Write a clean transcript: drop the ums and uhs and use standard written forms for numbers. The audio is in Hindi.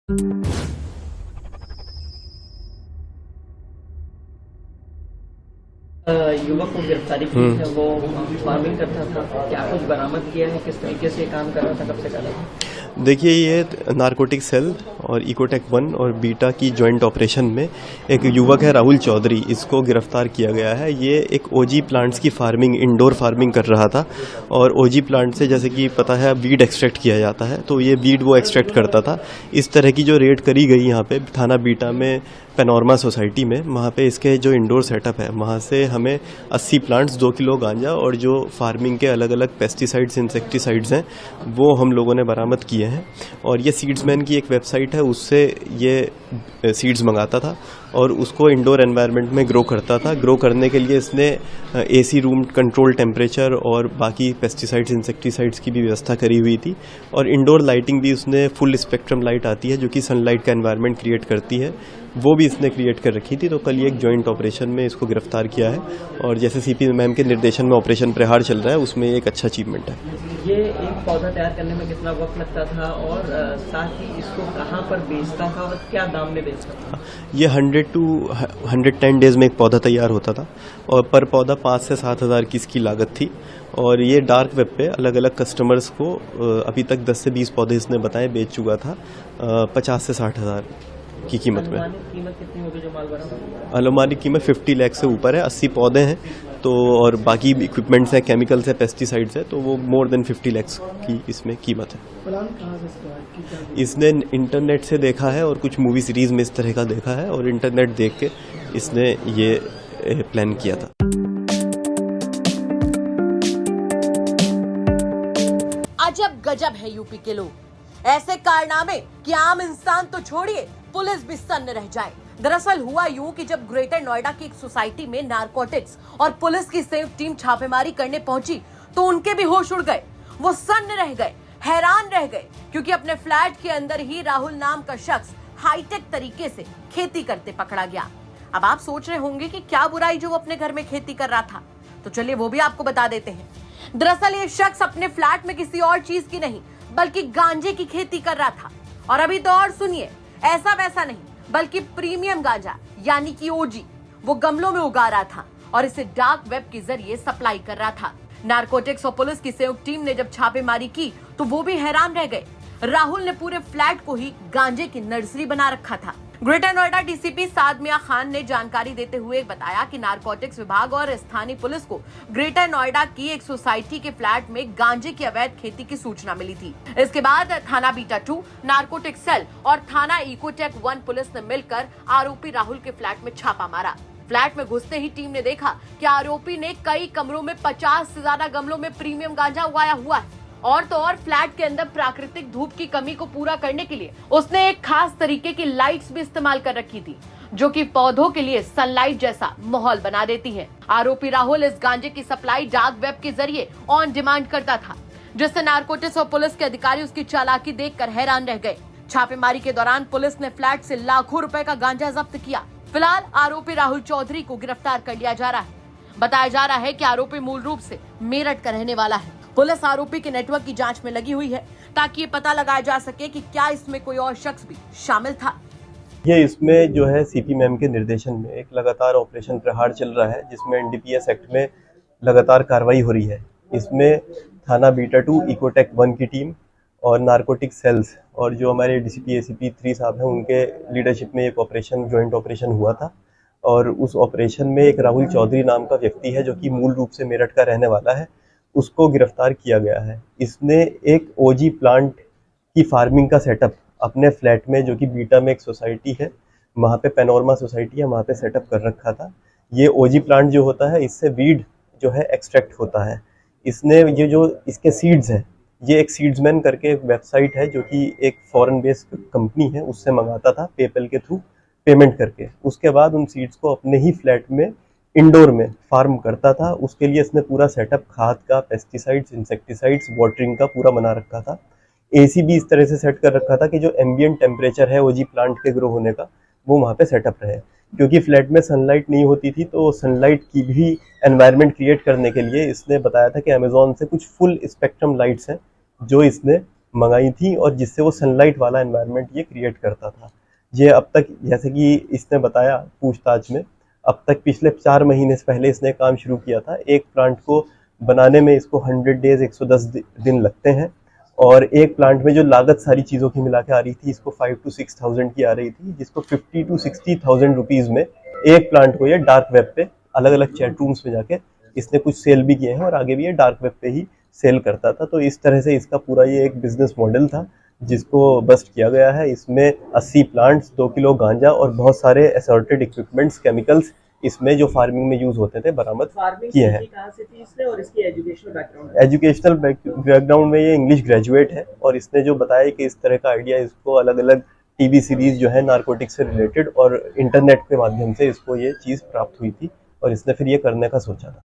युवक को गिरफ्तारी की है, वो फार्मिंग करता था, क्या कुछ बरामद किया है, किस तरीके से काम कर रहा था, कब से कर रहा था? देखिए, ये नारकोटिक सेल और इकोटेक 1 और बीटा की जॉइंट ऑपरेशन में एक युवक है राहुल चौधरी, इसको गिरफ्तार किया गया है। ये एक ओजी प्लांट्स की फार्मिंग, इंडोर फार्मिंग कर रहा था और ओजी प्लांट से जैसे कि पता है वीड एक्सट्रैक्ट किया जाता है, तो ये वीड वो एक्सट्रैक्ट करता था। इस तरह की जो रेड करी गई यहाँ पे थाना बीटा में पैनोरमा सोसाइटी में, वहाँ पे इसके जो इंडोर सेटअप है वहाँ से हमें 80 प्लांट्स, 2 किलो गांजा और जो फार्मिंग के अलग अलग पेस्टिसाइड्स, इंसेक्टिसाइड्स हैं वो हम लोगों ने बरामद किए हैं। और ये सीड्समैन की एक वेबसाइट है, उससे ये सीड्स मंगाता था और उसको इंडोर एनवायरनमेंट में ग्रो करता था। ग्रो करने के लिए इसने एसी रूम कंट्रोल टेम्परेचर और बाकी पेस्टिसाइड्स, इंसेक्टिसाइड्स की भी व्यवस्था करी हुई थी। और इंडोर लाइटिंग भी उसने फुल स्पेक्ट्रम लाइट आती है जो कि सनलाइट का एनवायरनमेंट क्रिएट करती है, वो भी इसने क्रिएट कर रखी थी। तो कल ये एक जॉइंट ऑपरेशन में इसको गिरफ्तार किया है और जैसे सीपी मैम के निर्देशन में ऑपरेशन प्रहार चल रहा है, उसमें एक अच्छा अचीवमेंट है। ये एक पौधा तैयार करने में कितना वक्त लगता था और साथ ही इसको कहाँ पर बेचता था और क्या दाम में बेचता था? ये 100 to 110 डेज में एक पौधा तैयार होता था और पर पौधा 5 से 7 हज़ार की इसकी लागत थी। और ये डार्क वेब पे अलग अलग कस्टमर्स को अभी तक 10 से 20 पौधे इसने बताए बेच चुका था 50 से 60 हज़ार की कीमत में। कीमत कितनी होगी जो माल बना? अनुमानित कीमत 50 लाख से ऊपर है। 80 पौधे हैं तो, और बाकी इक्विपमेंट्स हैं, केमिकल्स है, पेस्टिसाइड्स है, तो वो मोर देन 50 लाख की इसमें कीमत है। इसने इंटरनेट से देखा है और कुछ मूवी सीरीज में इस तरह का देखा है और इंटरनेट देख के इसने ये प्लान किया था। अजब गजब है यूपी के लोग, ऐसे कारनामे कि आम इंसान तो छोड़िए पुलिस भी सन्न रह जाए। दरअसल हुआ यूं कि जब ग्रेटर नोएडा की एक सोसाइटी में नारकोटिक्स और पुलिस की संयुक्त टीम छापेमारी करने पहुंची तो उनके भी होश उड़ गए। वो सन्न रह गए, हैरान रह गए, क्योंकि अपने फ्लैट के अंदर ही राहुल नाम का शख्स हाईटेक तरीके से खेती करते पकड़ा गया। अब आप सोच रहे होंगे कि क्या बुराई जो वो अपने घर में खेती कर रहा था, तो चलिए वो भी आपको बता देते हैं। दरअसल ये शख्स अपने फ्लैट में किसी और चीज की नहीं बल्कि गांजे की खेती कर रहा था। और अभी तो और सुनिए, ऐसा वैसा नहीं बल्कि प्रीमियम गांजा यानी कि ओजी वो गमलों में उगा रहा था और इसे डार्क वेब के जरिए सप्लाई कर रहा था। नारकोटिक्स और पुलिस की संयुक्त टीम ने जब छापेमारी की तो वो भी हैरान रह गए। राहुल ने पूरे फ्लैट को ही गांजे की नर्सरी बना रखा था। ग्रेटर नोएडा डीसीपी साद मियां खान ने जानकारी देते हुए बताया कि नारकोटिक्स विभाग और स्थानीय पुलिस को ग्रेटर नोएडा की एक सोसाइटी के फ्लैट में गांजे की अवैध खेती की सूचना मिली थी। इसके बाद थाना बीटा 2, नारकोटिक्स सेल और थाना इकोटेक 1 पुलिस ने मिलकर आरोपी राहुल के फ्लैट में छापा मारा। फ्लैट में घुसते ही टीम ने देखा कि आरोपी ने कई कमरों में 50 से ज्यादा गमलों में प्रीमियम गांजा उगाया हुआ है। और तो और फ्लैट के अंदर प्राकृतिक धूप की कमी को पूरा करने के लिए उसने एक खास तरीके की लाइट्स भी इस्तेमाल कर रखी थी, जो कि पौधों के लिए सनलाइट जैसा माहौल बना देती है। आरोपी राहुल इस गांजे की सप्लाई डार्क वेब के जरिए ऑन डिमांड करता था, जिससे नारकोटिक्स और पुलिस के अधिकारी उसकी चालाकी देखकर हैरान रह गए। छापेमारी के दौरान पुलिस ने फ्लैट से लाखों रुपए का गांजा जब्त किया। फिलहाल आरोपी राहुल चौधरी को गिरफ्तार कर लिया जा रहा है। बताया जा रहा है कि आरोपी मूल रूप से मेरठ का रहने वाला है। पुलिस आरोपी के नेटवर्क की जांच में लगी हुई है ताकि ये पता लगाया जा सके कि क्या इसमें कोई और शख्स भी शामिल था। ये इसमें जो है सीपी मैम के निर्देशन में एक लगातार ऑपरेशन प्रहार चल रहा है, जिसमें एनडीपीएस एक्ट में लगातार कार्रवाई हो रही है। इसमें थाना बीटा 2, इकोटेक 1 की टीम और नारकोटिक सेल्स और जो हमारे डीसीपी एसीपी 3 साहब हैं उनके लीडरशिप में एक ऑपरेशन, जॉइंट ऑपरेशन हुआ था। और उस ऑपरेशन में एक राहुल चौधरी नाम का व्यक्ति है जो कि मूल रूप से मेरठ का रहने वाला है, उसको गिरफ्तार किया गया है। इसने एक ओजी प्लांट की फार्मिंग का सेटअप अपने फ्लैट में, जो कि बीटा में एक सोसाइटी है, वहाँ पे पैनोरमा सोसाइटी है, वहाँ पे सेटअप कर रखा था। ये ओजी प्लांट जो होता है, इससे वीड जो है एक्सट्रैक्ट होता है। इसने ये जो इसके सीड्स हैं, ये एक सीड्समैन करके एक वेबसाइट है जो कि एक फॉरेन बेस्ड कंपनी है, उससे मंगाता था पेपल के थ्रू पेमेंट करके। उसके बाद उन सीड्स को अपने ही फ्लैट में इंडोर में फार्म करता था। उसके लिए इसने पूरा सेटअप खाद का, पेस्टिसाइड्स, इंसेक्टिसाइड्स, वाटरिंग का पूरा बना रखा था। एसी भी इस तरह से सेट कर रखा था कि जो एम्बिएंट टेम्परेचर है ओजी प्लांट के ग्रो होने का, वो वहाँ पे सेटअप रहे। क्योंकि फ्लैट में सनलाइट नहीं होती थी, तो सनलाइट की भी एनवायरनमेंट क्रिएट करने के लिए इसने बताया था कि अमेजोन से कुछ फुल स्पेक्ट्रम लाइट्स हैं जो इसने मंगाई थी और जिससे वो सनलाइट वाला एनवायरनमेंट ये क्रिएट करता था। ये अब तक, जैसे कि इसने बताया पूछताछ में, अब तक पिछले 4 महीने से पहले इसने काम शुरू किया था। एक प्लांट को बनाने में इसको 100 डेज 110 दिन लगते हैं और एक प्लांट में जो लागत सारी चीज़ों की मिला के आ रही थी इसको 5 to 6,000 की आ रही थी, जिसको 50 to 60,000 रुपीज़ में एक प्लांट को ये डार्क वेब पे अलग अलग चैट रूम्स में जाके इसने कुछ सेल भी किए हैं और आगे भी ये डार्क वेब पे ही सेल करता था। तो इस तरह से इसका पूरा ये एक बिजनेस मॉडल था जिसको बस्ट किया गया है। इसमें 80 प्लांट्स, 2 किलो गांजा और बहुत सारे असॉर्टेड इक्विपमेंट्स, केमिकल्स इसमें जो फार्मिंग में यूज होते थे बरामद किए हैं। कहाँ से थी इसने और इसकी एजुकेशनल बैकग्राउंड? एजुकेशनल बैकग्राउंड में ये इंग्लिश ग्रेजुएट है और इसने जो बताया कि इस तरह का आइडिया इसको अलग अलग टीवी सीरीज जो है नारकोटिक्स से रिलेटेड और इंटरनेट के माध्यम से इसको ये चीज़ प्राप्त हुई थी और इसने फिर ये करने का सोचा था।